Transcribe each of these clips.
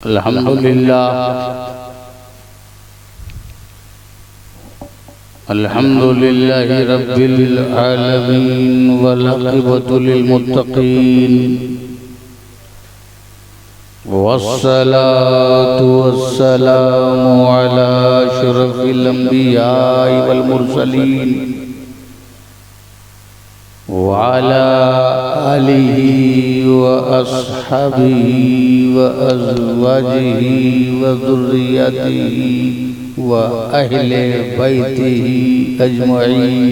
अल्हम्दुलिल्लाह रब्बिल आलमीन वल आक़िबतु लिल मुत्तक़ीन वस्सलातु वस्सलामु अला अशरफिल अंबियाइ वल मुरसलीन व अला आलिहि व अस्हाबिहि व अज़वाजिहि व ज़ुर्रिय्यतिहि व अहले बैतिहि अजमईन।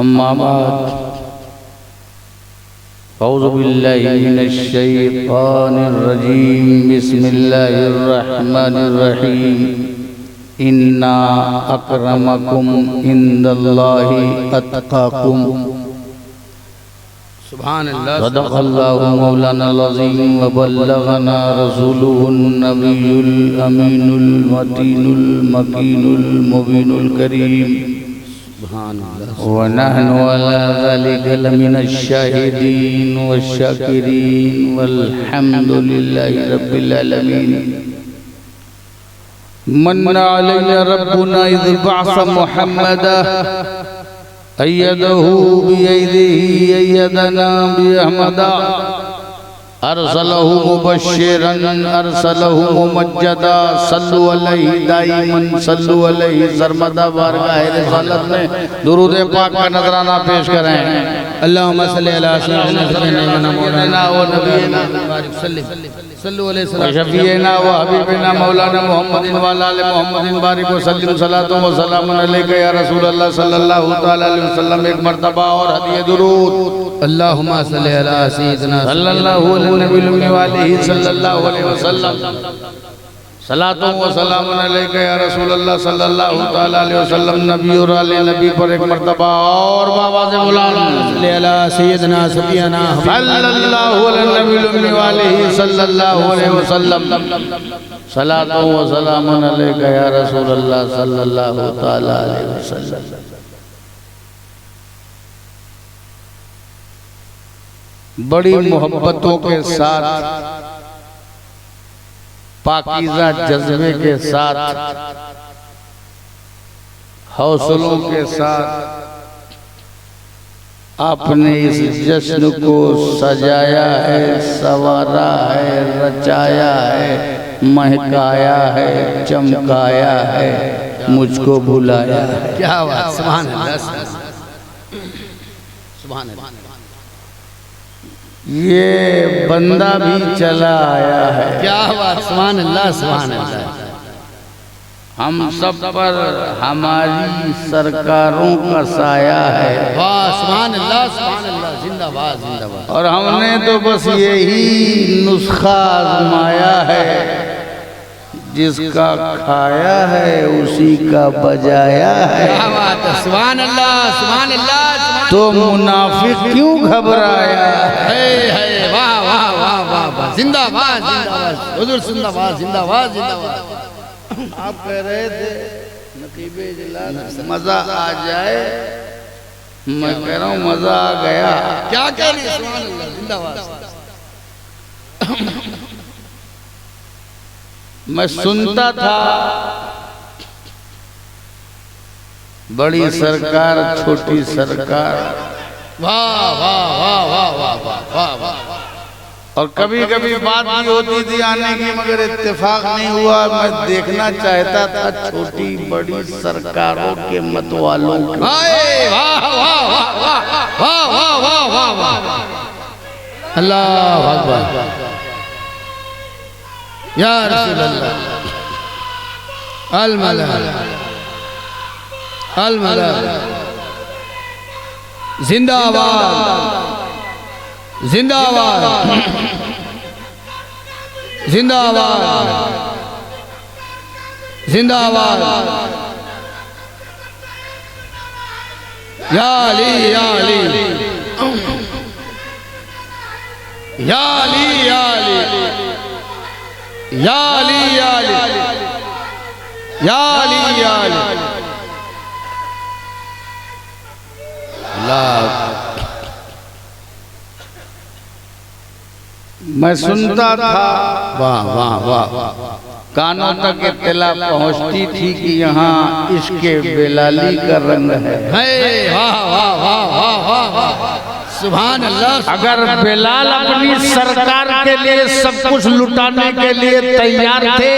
अम्मा बाद औज़ु बिल्लाहि मिनश शैतानिर रजीम। बिस्मिल्लाहिर रहमानिर रहीम। इन्ना अक्रमकुम इंदल्लाहि अत्क़ाकुम। सुब्हानल्लाह। सदक़ल्लाहु मौलानाल अज़ीम व बल्लगना रसूलुहुन नबियुल अमीनुल मतीनुल मकीनुल मुबीनुल करीम। सुब्हानल्लाह। व नहनु अला ज़ालिका लमिनश शाहिदीन वश्शाकिरीन वल्हम्दुलिल्लाहि रब्बिल आलमीन। मन्ना अलैना रब्बुना इज़ बअस मुहम्मदा अय्यदहु बियदिही अय्यदना बिअहमदा अरसलहु मुबश्शिरन अरसलहु मुमज्जदा सल्लु अलैहि दाइमन सल्लु अलैहि सरमदा। बारगाह रिसालत में दुरूद पाक का नजराना पेश करें। अल्लाहुम्मा सल्लि अला सय्यिदिना मौलाना व नबीना सल्लु अलैहि व शफीना व हबीबना मौलाना मुहम्मदिन व अला आलि मुहम्मदिन बारिक व सल्लिम सलातो व सलामुन अलैका या रसूल अल्लाह सल्लल्लाहु तआला अलैहि वसल्लम। एक मर्तबा और हदिये दुरूद। अल्लाहुम्मा सल्लि अला सय्यिदिना सल्लल्लाहु अलैहि व आलिहि सल्लल्लाहु अलैहि वसल्लम। सलातो व सलामुन अलैका या रसूल अल्लाह सल्लल्लाहु तआला अलैहि वसल्लम। नबी और आले नबी पर एक मर्तबा और बाबा से बुलाना। सल्लि अला सय्यिदिना सफियाना सल्लल्लाहु अलैहि व आलिहि सल्लल्लाहु अलैहि वसल्लम। सलातो व सलामुन अलैका या रसूल अल्लाह सल्लल्लाहु तआला अलैहि वसल्लम। बड़ी मोहब्बतों के साथ, पाकीज़ा जज्बे के साथ, हौसलों के साथ आपने इस जश्न को सजाया है, संवारा है, रचाया है, महकाया है, चमकाया है, मुझको बुलाया है। क्या बात। सुभान अल्लाह सुभान अल्लाह। ये बंदा भी चला आया है। क्या बात। सुभान अल्लाह सुभान अल्लाह। हम सब पर हमारी सरकारों का साया है। वाह सुभान अल्लाह सुभान अल्लाह। जिंदाबाद जिंदाबाद। और हमने तो बस यही नुस्खा आजमाया है, जिसका खाया है उसी का बजाया है। क्या बात है। सुभान अल्लाह सुभान अल्लाह। तो मुनाफिक क्यों घबराया है? वाह वाह वाह वाह वाह। जिंदाबाद जिंदाबाद हुजूर जिंदाबाद जिंदाबाद जिंदाबाद। आप कह रहे थे नकीबे जलाल मजा आ जाए, मैं कह रहा हूँ मजा आ गया। क्या कह रही। सुभान अल्लाह जिंदाबाद। मैं सुनता था बड़ी सरकार छोटी सरकार। वाह वाह वाह वाह वाह वाह वाह। और कभी कभी बात भी होती थी आने की, मगर इत्तेफाक नहीं हुआ। मैं देखना चाहता था छोटी बड़ी सरकारों के मतवालों को। वाह वाह वाह वाह वाह वाह वाह वाह। अल्लाह अकबर। या रसूल अल्लाह। अल मलाल अल मलाल। जिंदाबाद जिंदाबाद जिंदाबाद जिंदाबाद। या अली या अली या अली या अली या अली या अली या अली या अली। मैं सुनता था, वाह वाह वाह, कानों तक इत्तला पहुंचती थी कि यहाँ इसके बेलाली का रंग है। वाह वाह वाह वाह वाह वाह, सुभान अल्लाह। अगर बेलाल अपनी सरकार के लिए सब कुछ लुटाने के लिए तैयार थे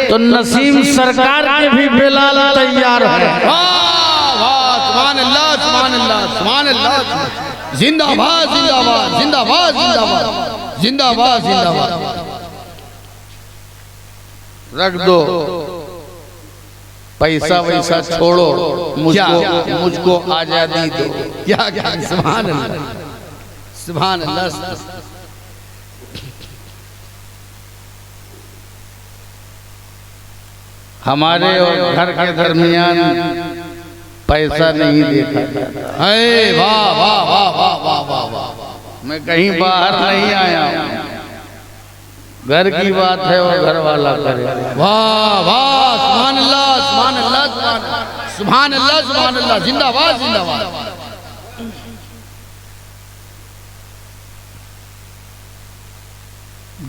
तो नसीम सरकार के भी बेलाल तैयार है। वाह वाह, सुभान अल्लाह सुभान अल्लाह सुभान अल्लाह। जिंदाबाद जिंदाबाद जिंदाबाद जिंदाबाद जिंदाबाद जिंदाबाद। रख दो पैसा वैसा छोड़ो, मुझको आजादी दो। क्या क्या, सुभान अल्लाह सुभान अल्लाह। हमारे और घर के दरमियान पैसा नहीं देखा जाता। वाह वाह वाह वाह वाह वाह वाह। मैं कहीं बाहर नहीं आया हूँ, घर की बात है वो घर वाला करे। वाह वाह, सुभान अल्लाह सुभान अल्लाह सुभान अल्लाह सुभान अल्लाह। जिंदाबाद जिंदाबाद।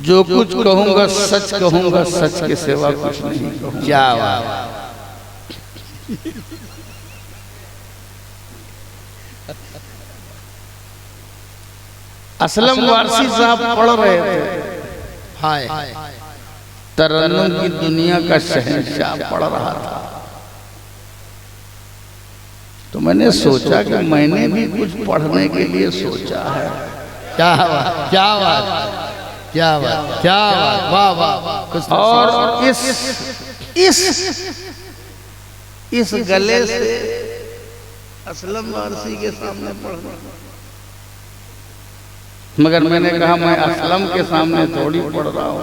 जो कुछ कहूँगा सच कहूँगा, सच के सिवा कुछ नहीं कहूँगा। क्या बात। असलम वारसी साहब पढ़ रहे थे, हाय तरन्नुम की दुनिया का शहंशाह पढ़ रहा था। तो मैंने सोचा कि मैंने भी कुछ पढ़ने के लिए सोचा है। क्या बात क्या बात क्या बात क्या बात, वाह वाह। और इस गले से असलम वारसी के सामने पढ़ना, मगर मैंने कहा मैं असलम के सामने थोड़ी पढ़ रहा हूँ,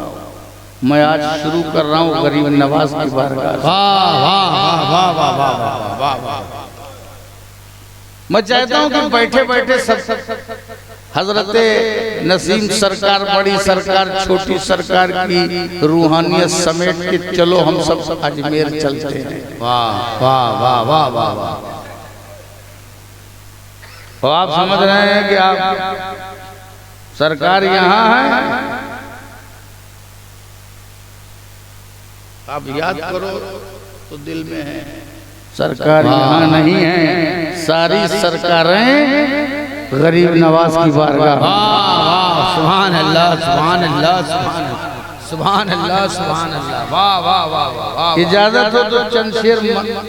मैं आज शुरू कर रहा हूँ गरीब नवाज की बारगाह। वाह वाह वाह वाह वाह वाह वाह। मैं चाहता हूँ कि बैठे बैठे सब हजरते नसीम सरकार, बड़ी सरकार, छोटी सरकार की रूहानियत समेट के चलो हम सब अजमेर चलते हैं। वाह वाह वाह वाह वाह वाह। तो आप समझ रहे हैं कि आप सरकार यहाँ है, आप याद करो तो दिल में है। सरकार यहाँ नहीं है, सारी सरकारें गरीब नवाज की बारगाह। वाह वाह, सुभान अल्लाह सुभान अल्लाह सुभान अल्लाह सुभान अल्लाह। वाह वाह वाह वाह। इजाजत हो तो चंद शेर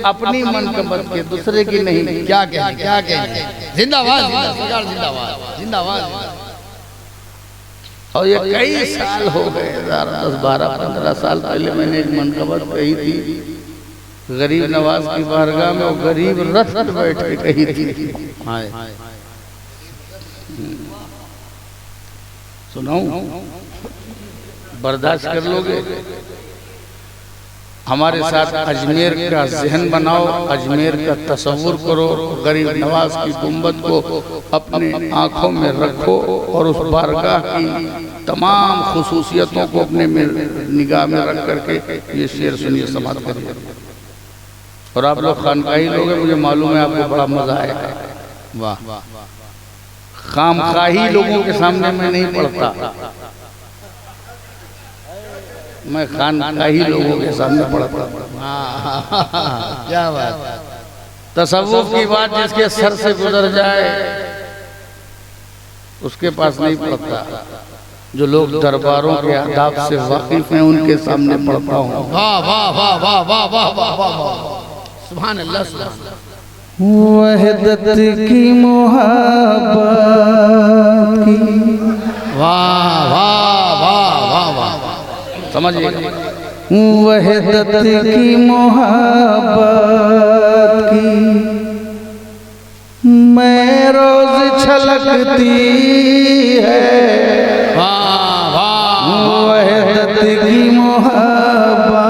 अपनी मनकबत के, दूसरे की नहीं। क्या कहें क्या कहें। जिंदाबाद जिंदाबाद जिंदाबाद जिंदाबाद। और ये कई साल हो गए, 10, 12, 15 साल पहले मैंने एक मनकबत कही थी गरीब नवाज की बारगाह में, वो गरीब रथ बैठ के कही थी। सुनाऊं, बर्दाश्त कर लोगे? हमारे साथ अजमेर का जहन बनाओ, अजमेर का तस्वुर करो, गरीब नवाज की गुंबद को अपने आंखों में रखो और उस बारगाह की तमाम खुसूसियतों को अपने निगाह में रख करके ये शेर सुनिए, समाप्त करिए। और आप लोग खानकाही लोग हैं, मुझे मालूम है आपको बड़ा मजा आएगा। वाह, खामखाही लोगों के सामने मैं नहीं पढ़ता, मैं खानकाही लोगों के सामने पढ़ता। क्या बात। तसव्वुफ की बात जिसके सर से गुजर जाए उसके पास नहीं पढ़ता, जो लोग दरबारों के आदाब से वाकिफ हैं उनके सामने पढ़ता हूँ। वाह वाह वाह वाह वाह वाह वाह वाह, सुभान अल्लाह सुभान अल्लाह। वहदत की मोहब्बत की, वाह वाह वाह वाह वाह, समझिए, वहदत की मोहब्बत की मैं रोज छलकती है। वाह वाह, वहदत की मोहब्बत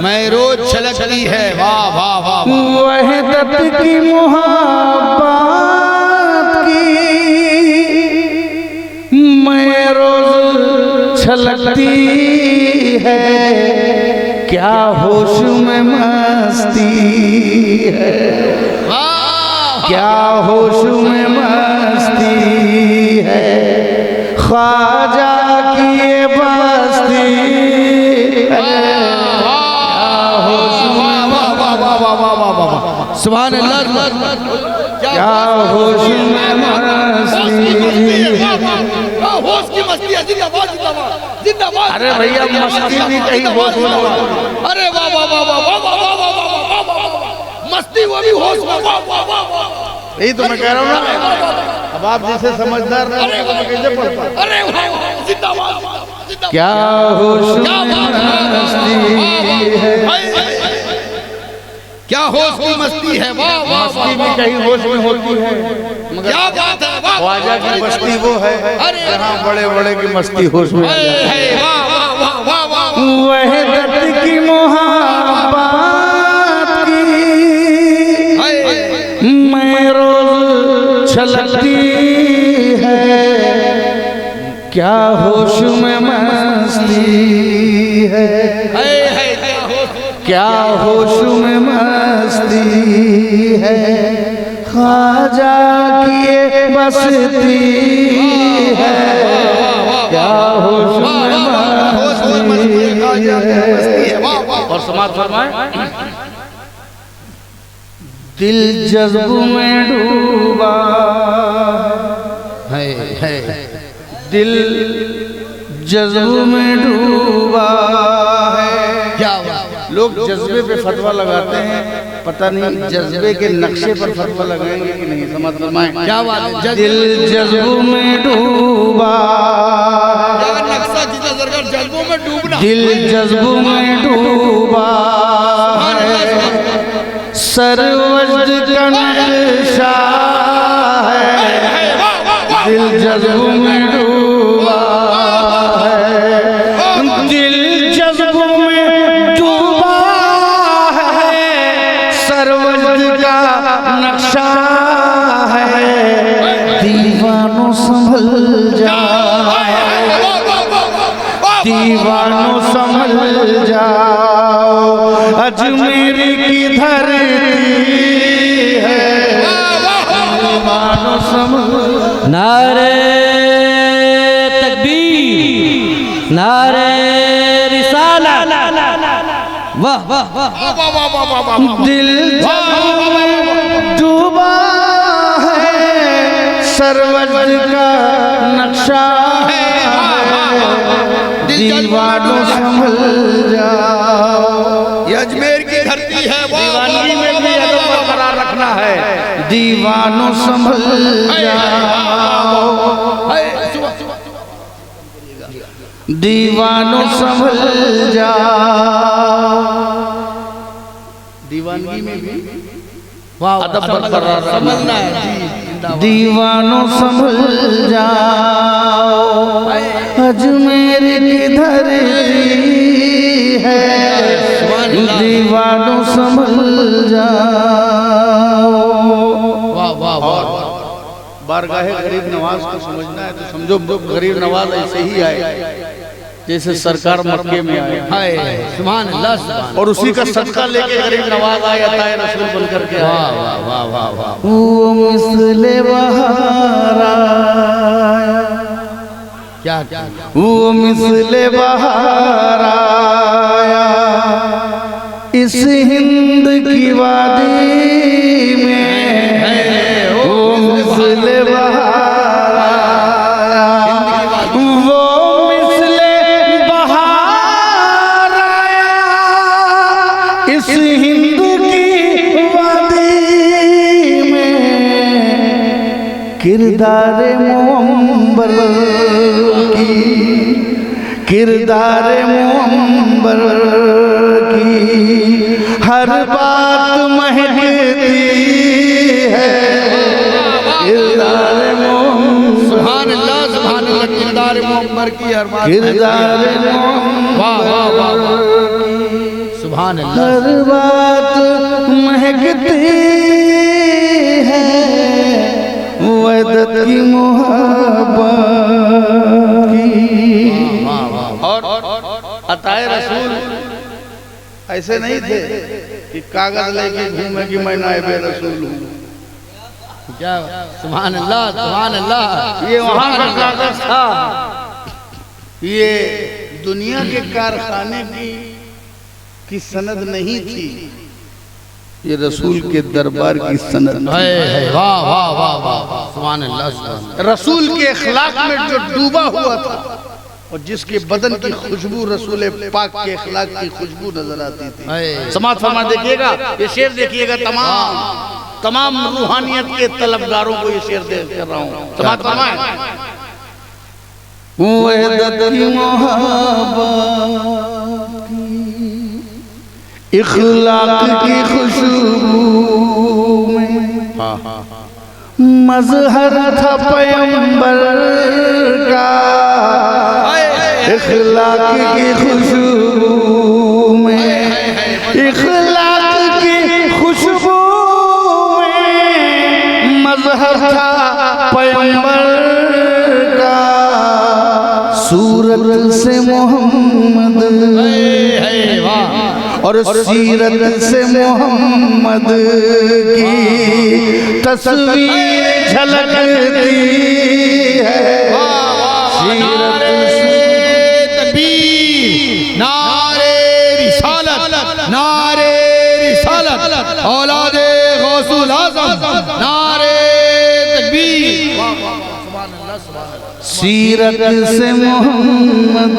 मैं रोज छलकती है। वाह वाह वाह, वहदत की मोहब्बत की मैं रोज छलकती है, क्या होश में मस्ती है, क्या होश में मस्ती है, ख्वाजा की ये बस्ती सुभान अल्लाह क्या होश में मस्ती। होश की मस्ती है। जिंदाबाद जिंदाबाद जिंदाबाद। अरे भैया मस्ती भी कहीं होश में। अरे वाह वाह वाह वाह वाह वाह वाह वाह वाह। मस्ती वो भी होश में। वाह वाह वाह वाह। यही तो मैं कह रहा हूँ ना, अब आप जैसे समझदार नहीं हो तो कैसे पढ़ता। अरे जिंदाबाद। क्या होश में मस्ती है, क्या होश की मस्ती है। वाह वाह मस्ती भी कहीं होश में होती है, मगर क्या बात है। वाह ख्वाजा की मस्ती वो है जहाँ बड़े बड़े की मस्ती होश में आ जाती है। वाह वाह वाह वाह वाह। वहदत की मोहब्बत की मैं रोज छलकती है, क्या होश में मस्ती है, क्या होश में मस्ती है, ख्वाजा की ये बस्ती है, क्या होश में मस्ती है। और समाज फरमाए, दिल जज्ब में डूबा है, दिल जज्ब में डूबा है। क्या लोग जज्बे पे फतवा लगाते हैं, पता नहीं जज्बे के नक्शे पर फतवा लगाएंगे कि नहीं। समझ फरमाएं, क्या बात है। दिल जज्बों में डूबा, नक्शा जितना जरगर जज्बों में डूबना। दिल जज्बों में डूबा है, सरवज्द का नक्शा है, दिल जज्बों में डूबा है, दिल जज्बों में डूबा है, सरवज्द का नक्शा है, दीवानों संभल जाओ, दीवानों संभल जाओ, अजमेर की धरती है, दीवानों संभल। नारे तकबीर, नारे रिसालत, वाह वाह वाह। दिल में डूबा है, सरवज्द का नक्शा है, दीवानों संभल जाओ। ये अजमेर की धरती है। दीवानगी में भी अदब बरकरार रखना है, दीवानों संभल जाओ, दीवानों संभल जाओ। दीवानगी में भी अदब बरकरार रखना है, दीवानों संभल जाओ, अजमेर की धरती है, दीवानों संभल जाओ। वाह वाह वाह। बारगाहे गरीब नवाज को समझना है तो समझो गरीब नवाज ऐसे ही आए जैसे सरकार मक्के में आए, सुभान अल्लाह सुभान। और उसी का सदका लेके गरीब नवाज आए, अताए रसूल बनकर के आए। वाह वाह वाह वाह। वो मिसले बहार आया, क्या क्या वो मिसले बहार आया, इस हिंद की वादी में, वो मिसले बहार आया, वो मिसले बहार आया, इस हिंद की वादी में, किरदार मुअम्बर की, किरदार मुअम्बर की हर बात महकती है, किरदार मुअम्बर। सुभान अल्लाह सुभान अल्लाह। किरदार मुअम्बर की हर बात। किरदार वाह वाह वाह। सुभान अल्लाह। हर बात महकती है, वदत की मोहब्बत की। और अताए रसूल ऐसे नहीं थे कि कागज लेके घूमे कि मैं नायबे रसूल हूँ। क्या सुभान अल्लाह सुभान अल्लाह। ये वहाँ का कागज था, ये दुनिया के कारखाने की सनद नहीं थी, ये रसूल के दरबार की सनद। वाह वाह वाह वाह सुभान अल्लाह सुभान अल्लाह। रसूल के अखलाक में जो डूबा हुआ था और जिसके बदन की खुशबू रसूल पाक के अखलाक की खुशबू नजर आती थी। समाज फरमा देखिएगा, ये शेर देखिएगा, तमाम रूहानियत के तलबगारों को ये शेर दे कर रहा हूँ। समाज फरमाए वहदत की मोहब्बत इखलाक की खुशबू में मजहर था पैगंबर का, इखलाक की खुशबू में, इखलाक की खुशबू में मजहर था पैगंबर का। सूरत से मोहम्मद और सीरत से मोहम्मद की तस्वीर झलकती है। नारे तकबीर, नारे रिसालत, नारे रिसालत, औलादे गौसुल आज़म, नारे तकबीर। सीरत से मोहम्मद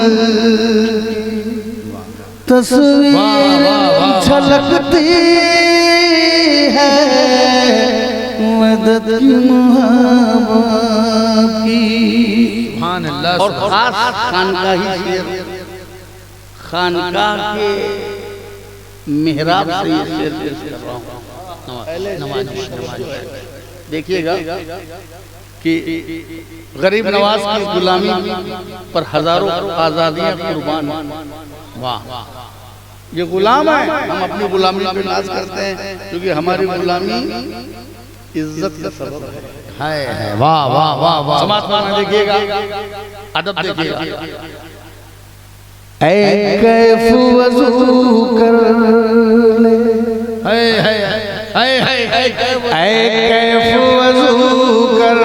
तस्वीर झलकती है, मदद मोहब्बत की। सुभान अल्लाह। और खास खानकाही शेर, खानकाह के मेहराब से ये शेर पेश कर रहा हूँ। देखिएगा कि गरीब नवाज की गुलामी पर हजारों आजादियां कुर्बान। वाह, ये गुलाम है, हम अपनी गुलामी पे नाज करते हैं क्योंकि हमारी गुलामी इज्जत का सबब है। वाह वाह वाह वाह। समाज में देखिएगा, अदब देखिएगा। ऐ कैफ वज़ू कर ले, ऐ कैफ वज़ू कर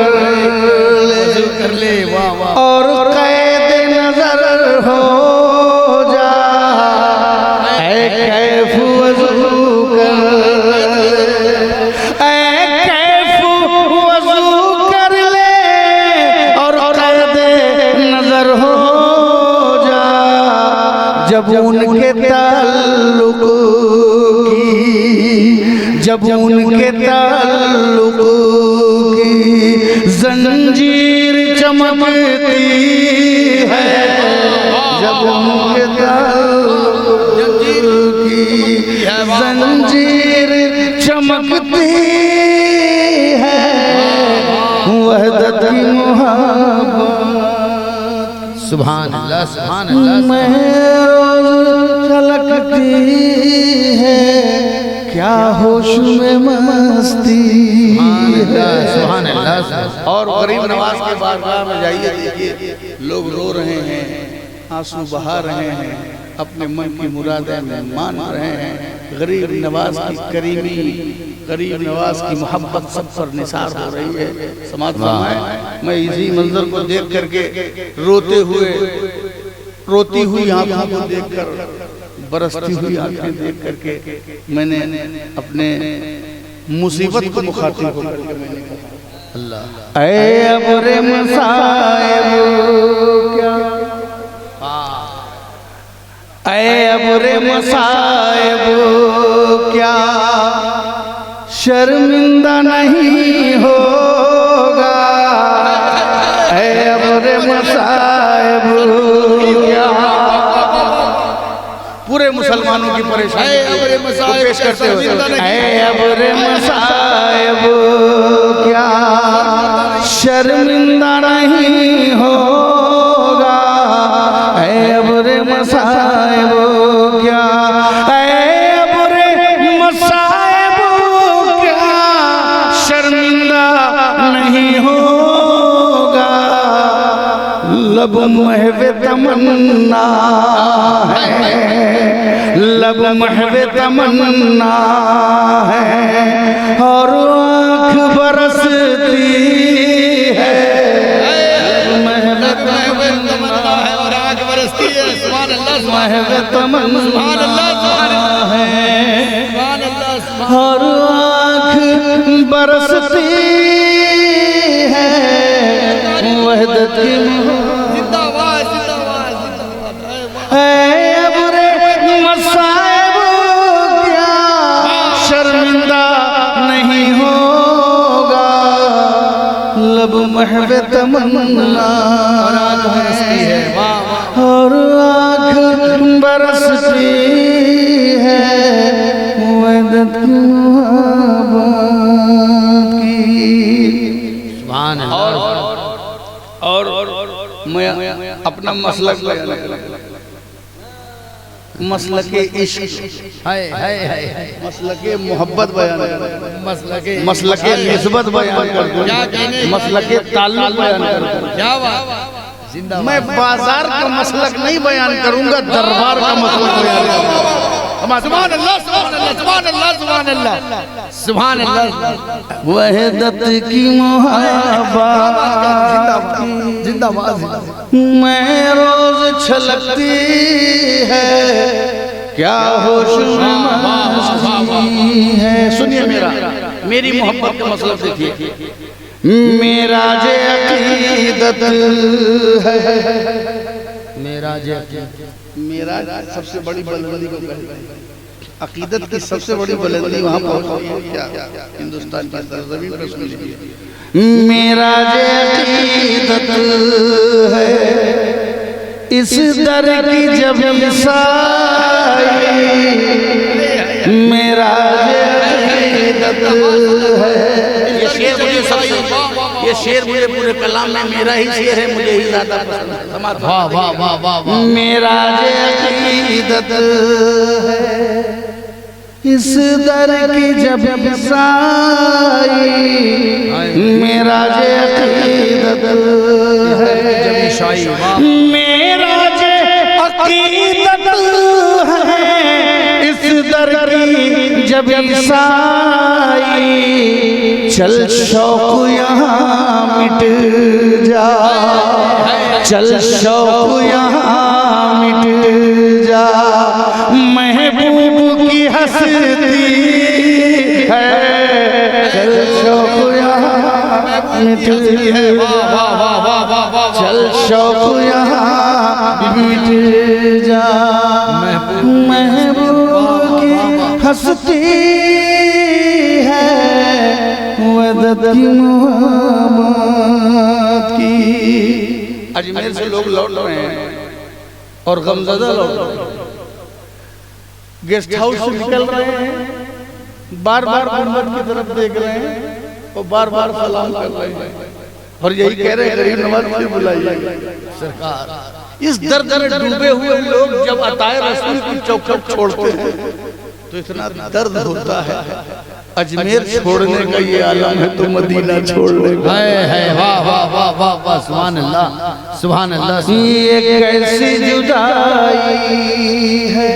ले, और कैद नजर हो जा। ऐ कैफ वज़ू कर, ऐ कैफ वज़ू कर ले और कैद नजर हो जा। जब उनके ताल्लुक की, जब उनके ताल्लुक की जंजीर चमकती है, जब उनके ताल्लुक की जंजीर चमकती है, वहदत की मोहब्बत। सुभान अल्लाह सुभान अल्लाह। महरोज झलकती है, क्या होश में मस्ती। सुभान अल्लाह। और गरीब नवाज के बारगाह में जाइए, देखिए लोग रो रहे हैं, आंसू बहा रहे हैं, अपने मन की मुरादें मान रहे हैं। गरीब नवाज की करीमी, गरीब नवाज की मोहब्बत सब पर निसार हो रही है। समाज फरमाए, मैं इसी मंजर को देख करके रोती हुई आंखों को देखकर, बरसती हुई आंखें देख करके मैंने अपने मुसीबत को मुखातिब होकर के मैंने कहा, अल्लाह ऐ अबरे मसाइब क्या, ऐ अबरे मसाइब क्या शर्मिंदा नहीं होगा। ऐ अबरे मसाइब क्या, पूरे मुसलमानों की परेशानी को पेश करते हुए, ऐ अबरे मसाइब क्या शर्मिंदा नहीं होगा। ऐ अबरे मसाइब क्या, ऐ अबरे मसाइब क्या शर्मिंदा नहीं होगा। लब महफिल महवे तमन्ना है, लब महवे तमन्ना है, और आँख बरसती है। महवे तमन्ना है और आँख बरसती है। सुभान अल्लाह, महवे तमन्ना है और आँख बरसती है। वहदत की जिंदाबाद जिंदाबाद है अबरे मसाइब क्या शर्मिंदा नहीं होगा। लब महवे तमन्ना और आँख बरसती है और आँख बरसती है। वहदत की और मैं अपना मसलक मसलके इश्क मसलके मोहब्बत बयान मसलके निस्बत बयान कर दूं, मसलके ताल्लुक बयान कर दूं। मैं बाजार का मसलक नहीं बयान करूंगा, दरबार का मसलक बयान करूंगा। सुभान अल्लाह सुभान अल्लाह सुभान अल्लाह सुभान अल्लाह सुभान अल्लाह। वहदत की मोहब्बत जिंदाबाद मैं रोज छलकती है, क्या होश में है। सुनिए मेरी मोहब्बत का मतलब देखिए। मेरा जे अकीदत है, मेरा सबसे बड़ी बुलंदी को अकीदत की सबसे बड़ी बुलंदी वहाँ पहुँची है क्या हिंदुस्तान की सरजमीन पर। सुन लीजिए, मेरा जे अकीदत है, इस दर की जब ईसाई, मेरा जे अकीदत है। ये शेर मुझे पूरे कलाम में मेरा ही शेर है, मुझे ही ज्यादा पसंद है। वाह वाह वाह वाह। मेरा जे अकीदत है, इस दर की जब ईसाई, मेरा जे अकीदत है, मेरा जे अकीदत है, इस दर की जब ईसाई, चल शौक यहाँ मिट जा, चल शौक यहाँ मिट जा। महबूब की हस्ती है, चल शौक यहाँ मिट जा, चल शौक यहाँ मिट जा। महबूब की हस्ती है, वहदत की मोहब्बत की। अजमेर से लोग लौट रहे हैं और गमज़दा लौट रहे हैं, गेस्ट हाउस से निकल रहे हैं, बार बार गुंबद की तरफ देख रहे हैं और बार बार सलाम कर रहे हैं और यही कह रहे हैं गरीब नवाज फिर बुलाइए सरकार। इस दर्द में डूबे हुए लोग जब अताए रसूल की चौखट छोड़ते हैं तो इतना दर्द होता है। अजमेर छोड़ने का ये आलम है तो मदीना छोड़ने का है। वाह वाह वाह वाह वाह सुभान अल्लाह सुभान अल्लाह। ये कैसी जुदाई है।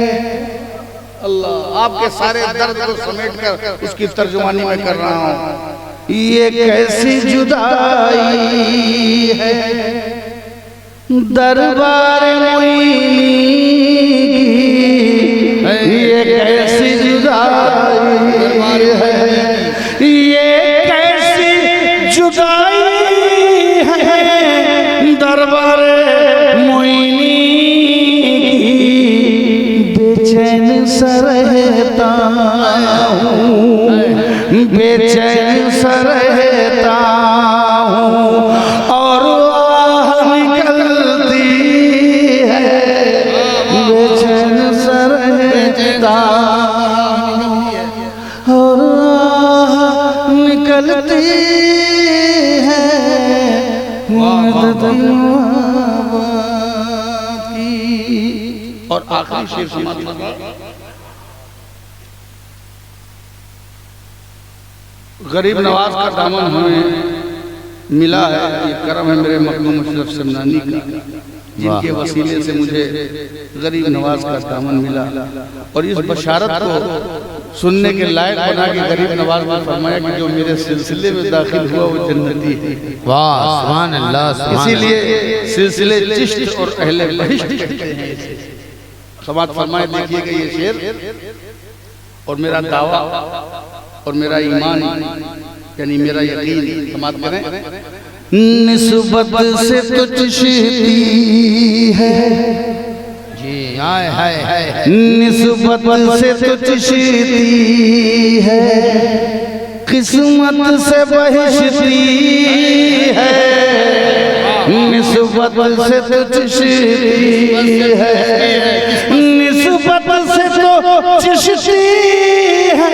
अल्लाह आपके सारे दर्द को समेट कर उसकी तर्जुमानी में कर रहा हूँ। ये कैसी जुदाई है, दरबार मोइनी की, ये कैसी जुदाई है, ये कैसी जुदाई है, दरबार मोइनी की। बेचैन सा रहता हूँ, बेचैन सा रहता हूँ और आह निकलती है, बेचैन सा रहता और आह निकलती है। और आखिरी शेर समाप्त। गरीब नवाज का दामन हमें मिला है, ये करम है मेरे मखदूम अशरफ समनानी का, जिनके वसीले से मुझे गरीब नवाज का दामन मिला। और इस बशारत को सुनने के लायक बना के गरीब नवाज ने फरमाया कि जो मेरे सिलसिले में दाखिल हुआ वो जन्नती है। वाह सुभान अल्लाह। इसीलिए सिलसिले चिश्त और अहले बहिश्त कहते हैं। समात फरमाए, देखिएगा ये शेर, और मेरा दावा और मेरा ईमान यानी मेरा यकीन, समात करें, निस्बत से तो चिश्ती है जी, हाय हाय हाय, निस्बत से तो चिश्ती है, किस्मत से बहिश्ती है, निस्बत से तो चिश्ती है, निस्बत से तो चिश्ती है,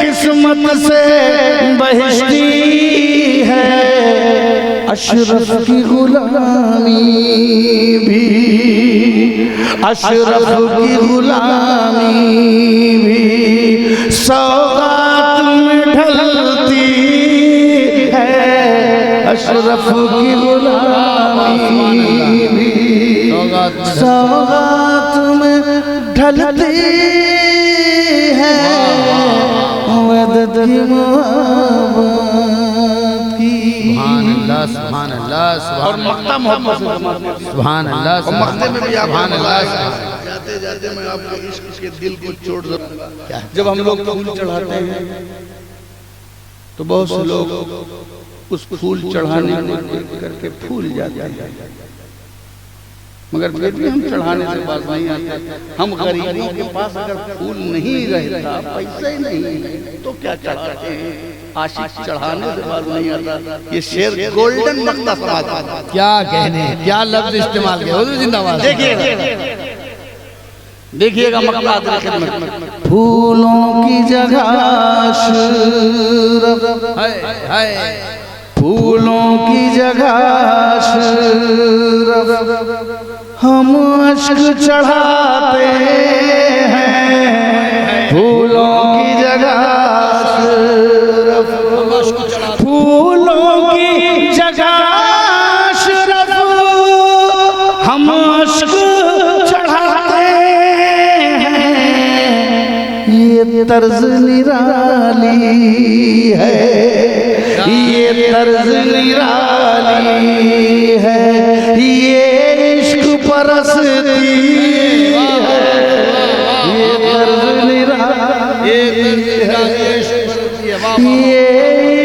किस्मत से बहिश्ती है। अशरफ की गुलामी भी, अशरफ की गुलामी भी सौगात में ढलती है। अशरफ की गुलामी भी सौगात में ढलती है। मदद की मोहब्बत की, सुभान अल्लाह, और मक्ता मोहब्बत से, सुभान अल्लाह, और मक्ते में भी आप सुभान अल्लाह। जाते जाते मैं आपके इश्क के दिल को चोट दूंगा। जब हम लोग फूल चढ़ाते हैं तो बहुत से लोग उस फूल चढ़ाने को देख करके फूल जाते हैं, मगर फिर भी हम चढ़ाने से बात नहीं आते। हम गरीबों के पास अगर फूल नहीं रहता, पैसे ही नहीं, तो क्या चढ़ाते हैं? आशिक चढ़ाने से बात नहीं आता। ये शेर गोल्डन मक्ता समाज, क्या कहने, क्या लफ्ज इस्तेमाल किया। हुजूर जिंदाबाद। देखिएगा मक्ता, फूलों की जगह अशरफ, फूलों की जगह अशरफ, हम अश्क चढ़ाते हैं। फूलों की जगह अशरफ, फूलों की जगह अशरफ, हम अश्क चढ़ाते हैं। ये तर्ज निराली है, ये तर्ज निराली है, ये इश्क परस्ती है। ये तर्ज निराली है, ये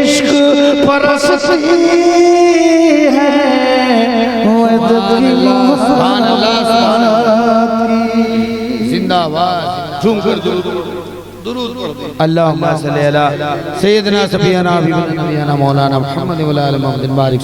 इश्क परस्ती है। मदद की मोहब्बत की, जिंदाबाद। झूम कर दुरूद पढ़ दो। अल्लाहुम्मा सल्ली अला सय्यिदना सफियाना हबीबना नबीना मौलाना मुहम्मद व अला आलि मुहम्मद बारिक।